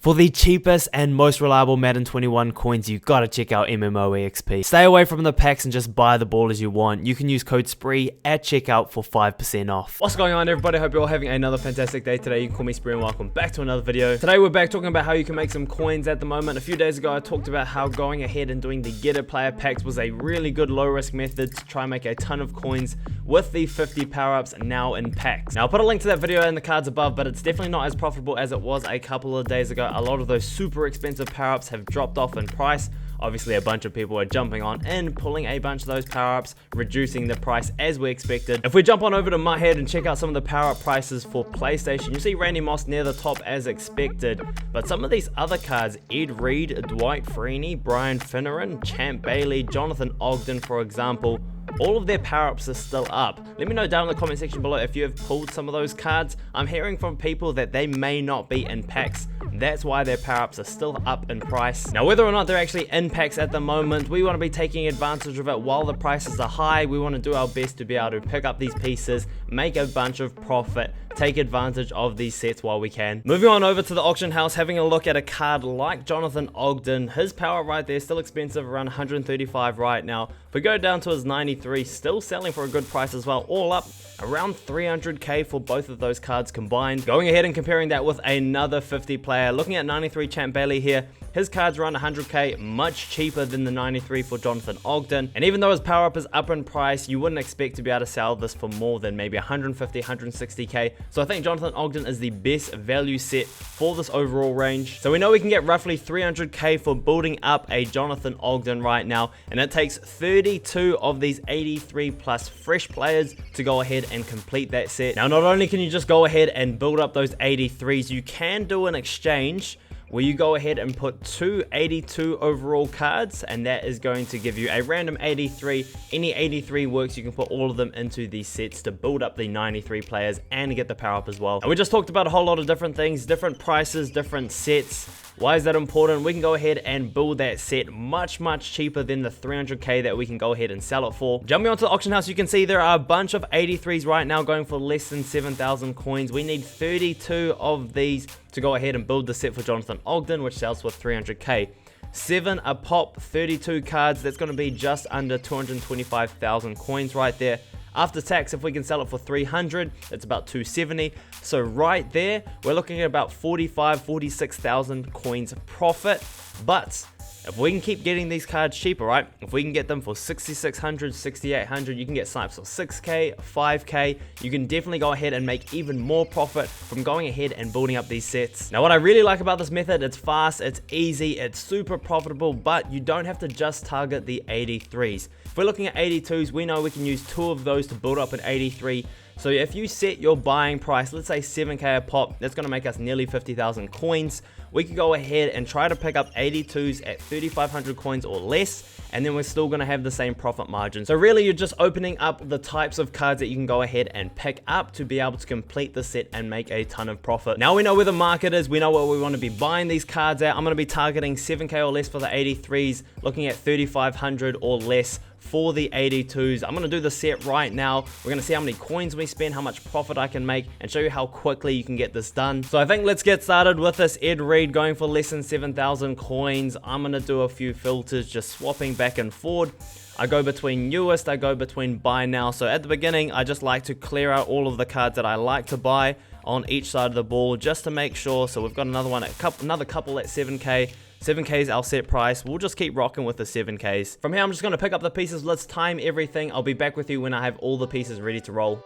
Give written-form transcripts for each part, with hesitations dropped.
For the cheapest and most reliable Madden 21 coins, you gotta check out MMOEXP. Stay away from the packs and just buy the ball as you want. You can use code SPREE at checkout for 5% off. What's going on, everybody? Hope you're all having another fantastic day today. You can call me Spree and welcome back to another video. Today we're back talking about how you can make some coins at the moment. A few days ago I talked about how going ahead and doing the Get It player packs was a really good low risk method to try and make a ton of coins with the 50 power-ups now in packs. Now I'll put a link to that video in the cards above, but it's definitely not as profitable as it was a couple of days ago. A lot of those super expensive power-ups have dropped off in price. Obviously a bunch of people are jumping on and pulling a bunch of those power-ups, reducing the price as we expected. If we jump on over to my head and check out some of the power-up prices for PlayStation, you see Randy Moss near the top as expected, but some of these other cards, Ed Reed, Dwight Freeney, Brian Finneran, Champ Bailey, Jonathan Ogden for example, all of their power-ups are still up. Let me know down in the comment section below if you have pulled some of those cards. I'm hearing from people that they may not be in packs. That's why their power-ups are still up in price. Now whether or not they're actually in packs at the moment, we want to be taking advantage of it while the prices are high. We want to do our best to be able to pick up these pieces, make a bunch of profit, take advantage of these sets while we can. Moving on over to the auction house, having a look at a card like Jonathan Ogden. His power right there, still expensive, around 135 right now. If we go down to his 93, still selling for a good price as well, all up around 300k for both of those cards combined. Going ahead and comparing that with another 50 player, looking at 93 Champ Bailey here, his cards around 100k, much cheaper than the 93 for Jonathan Ogden. And even though his power up is up in price, you wouldn't expect to be able to sell this for more than maybe 150, 160k. So I think Jonathan Ogden is the best value set for this overall range. So we know we can get roughly 300k for building up a Jonathan Ogden right now, and it takes 32 of these 83 plus fresh players to go ahead and complete that set. Now not only can you just go ahead and build up those 83s, you can do an exchange where you go ahead and put two 82 overall cards, and that is going to give you a random 83. Any 83 works, you can put all of them into these sets to build up the 93 players and get the power up as well. And we just talked about a whole lot of different things, different prices, different sets. Why is that important? We can go ahead and build that set much cheaper than the 300k that we can go ahead and sell it for. Jumping onto the auction house, you can see there are a bunch of 83s right now going for less than 7,000 coins. We need 32 of these to go ahead and build the set for Jonathan Ogden, which sells for 300k. 7 a pop, 32 cards, that's going to be just under 225,000 coins right there. After tax, if we can sell it for 300, it's about 270. So right there, we're looking at about 46,000 coins profit. But if we can keep getting these cards cheaper, right? If we can get them for 6,600, 6,800, you can get snipes for 6k, 5k. You can definitely go ahead and make even more profit from going ahead and building up these sets. Now, what I really like about this method, it's fast, it's easy, it's super profitable, but you don't have to just target the 83s. If we're looking at 82s, we know we can use 2 of those to build up an 83. So if you set your buying price, let's say 7k a pop, that's going to make us nearly 50,000 coins. We could go ahead and try to pick up 82s at 3,500 coins or less, and then we're still going to have the same profit margin. So really, you're just opening up the types of cards that you can go ahead and pick up to be able to complete the set and make a ton of profit. Now we know where the market is, we know where we want to be buying these cards at. I'm going to be targeting 7k or less for the 83s, looking at 3,500 or less for the 82s. I'm going to do the set right now. We're going to see how many coins we spend, how much profit I can make, and show you how quickly you can get this done. So I think let's get started with this Ed Reed going for less than 7,000 coins. I'm going to do a few filters, just swapping back and forward. I go between newest, I go between buy now. So at the beginning, I just like to clear out all of the cards that I like to buy on each side of the ball, just to make sure. So we've got another one, another couple at 7k. 7k is our set price. We'll just keep rocking with the 7ks. From here, I'm just going to pick up the pieces. Let's time everything. I'll be back with you when I have all the pieces ready to roll.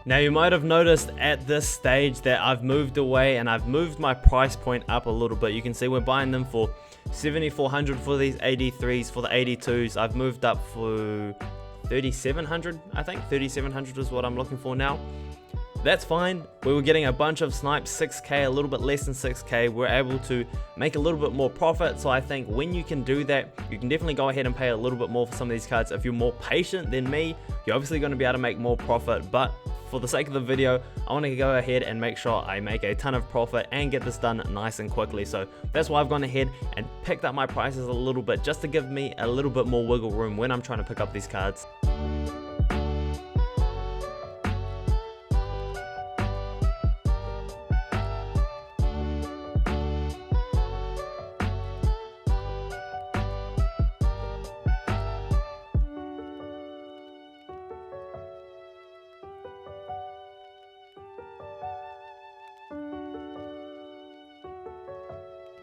Now you might have noticed at this stage that I've moved away and I've moved my price point up a little bit. You can see we're buying them for 7,400 for these 83s. For the 82s, I've moved up for 3,700, I think. 3,700 is what I'm looking for now. That's fine. We were getting a bunch of snipes, 6k, a little bit less than 6k. We're able to make a little bit more profit. So I think when you can do that, you can definitely go ahead and pay a little bit more for some of these cards. If you're more patient than me, you're obviously going to be able to make more profit. But for the sake of the video, I want to go ahead and make sure I make a ton of profit and get this done nice and quickly. So that's why I've gone ahead and picked up my prices a little bit, just to give me a little bit more wiggle room when I'm trying to pick up these cards.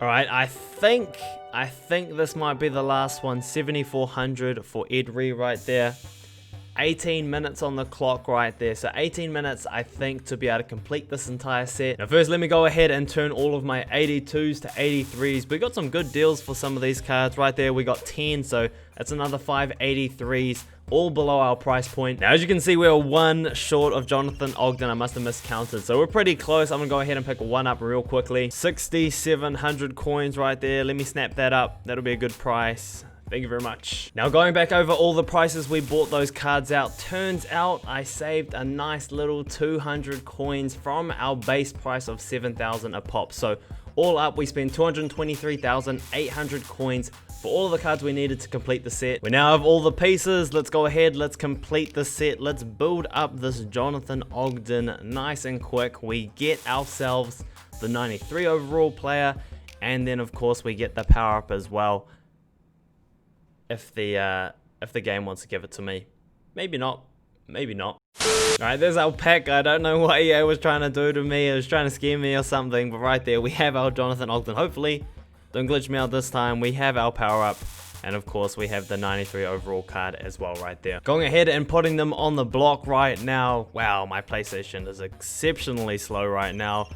Alright, I think this might be the last one. 7,400 for Edry right there. 18 minutes on the clock right there. So 18 minutes, I think, to be able to complete this entire set. Now first, let me go ahead and turn all of my 82s to 83s. We got some good deals for some of these cards right there. We got 10, so that's another 5 83s. All below our price point. Now, as you can see, we're one short of Jonathan Ogden. I must have miscounted, so we're pretty close. I'm gonna go ahead and pick one up real quickly. 6,700 coins right there. Let me snap that up. That'll be a good price. Thank you very much. Now, going back over all the prices we bought those cards out, turns out I saved a nice little 200 coins from our base price of 7,000 a pop. So all up, we spent 223,800 coins for all of the cards we needed to complete the set. We now have all the pieces. Let's go ahead, let's complete the set. Let's build up this Jonathan Ogden nice and quick. We get ourselves the 93 overall player, and then of course we get the power up as well. If the game wants to give it to me. Maybe not. Maybe not. Alright, there's our pack. I don't know what EA was trying to do to me. It was trying to scare me or something. But right there, we have our Jonathan Ogden. Hopefully, don't glitch me out this time. We have our power up. And of course, we have the 93 overall card as well right there. Going ahead and putting them on the block right now. Wow, my PlayStation is exceptionally slow right now.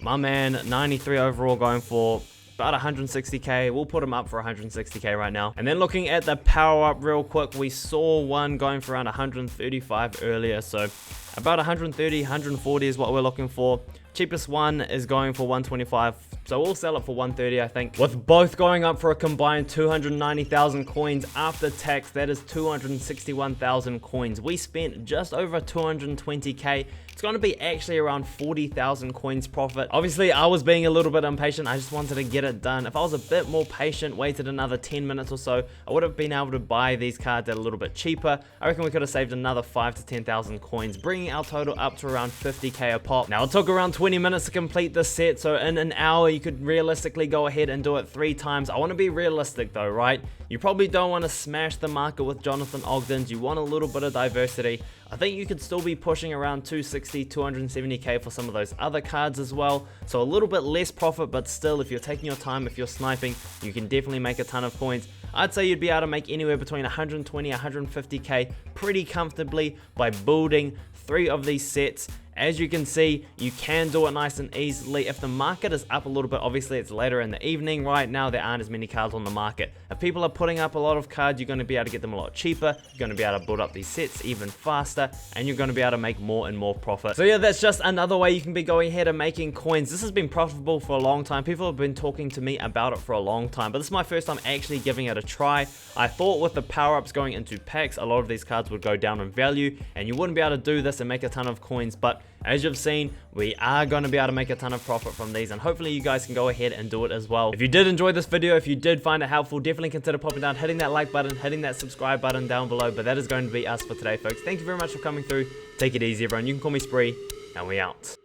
My man, 93 overall, going for about 160k. We'll put him up for 160k right now. And then looking at the power up real quick, we saw one going for around 135 earlier. So about 130, 140 is what we're looking for. Cheapest one is going for 125. So we'll sell it for 130, I think. With both going up for a combined 290,000 coins after tax, that is 261,000 coins. We spent just over 220k. It's going to be actually around 40,000 coins profit. Obviously, I was being a little bit impatient. I just wanted to get it done. If I was a bit more patient, waited another 10 minutes or so, I would have been able to buy these cards at a little bit cheaper. I reckon we could have saved another 5 to 10,000 coins, bringing our total up to around 50k a pop. Now, it took around 20 minutes to complete this set, so in an hour, you could realistically go ahead and do it 3 times. I want to be realistic though, right? You probably don't want to smash the market with Jonathan Ogdens. You want a little bit of diversity. I think you could still be pushing around 260, 270k for some of those other cards as well. So a little bit less profit, but still, if you're taking your time, if you're sniping, you can definitely make a ton of coins. I'd say you'd be able to make anywhere between 120, 150k pretty comfortably by building 3 of these sets. As you can see, you can do it nice and easily. If the market is up a little bit, obviously it's later in the evening. Right now, there aren't as many cards on the market. If people are putting up a lot of cards, you're going to be able to get them a lot cheaper. You're going to be able to build up these sets even faster, and you're going to be able to make more and more profit. So yeah, that's just another way you can be going ahead and making coins. This has been profitable for a long time. People have been talking to me about it for a long time, but this is my first time actually giving it a try. I thought with the power-ups going into packs, a lot of these cards would go down in value, and you wouldn't be able to do this and make a ton of coins, but as you've seen, we are going to be able to make a ton of profit from these, and hopefully you guys can go ahead and do it as well. If you did enjoy this video, if you did find it helpful, definitely consider popping down, hitting that like button, hitting that subscribe button down below. But that is going to be us for today, folks. Thank you very much for coming through. Take it easy, everyone. You can call me Spree, and we out.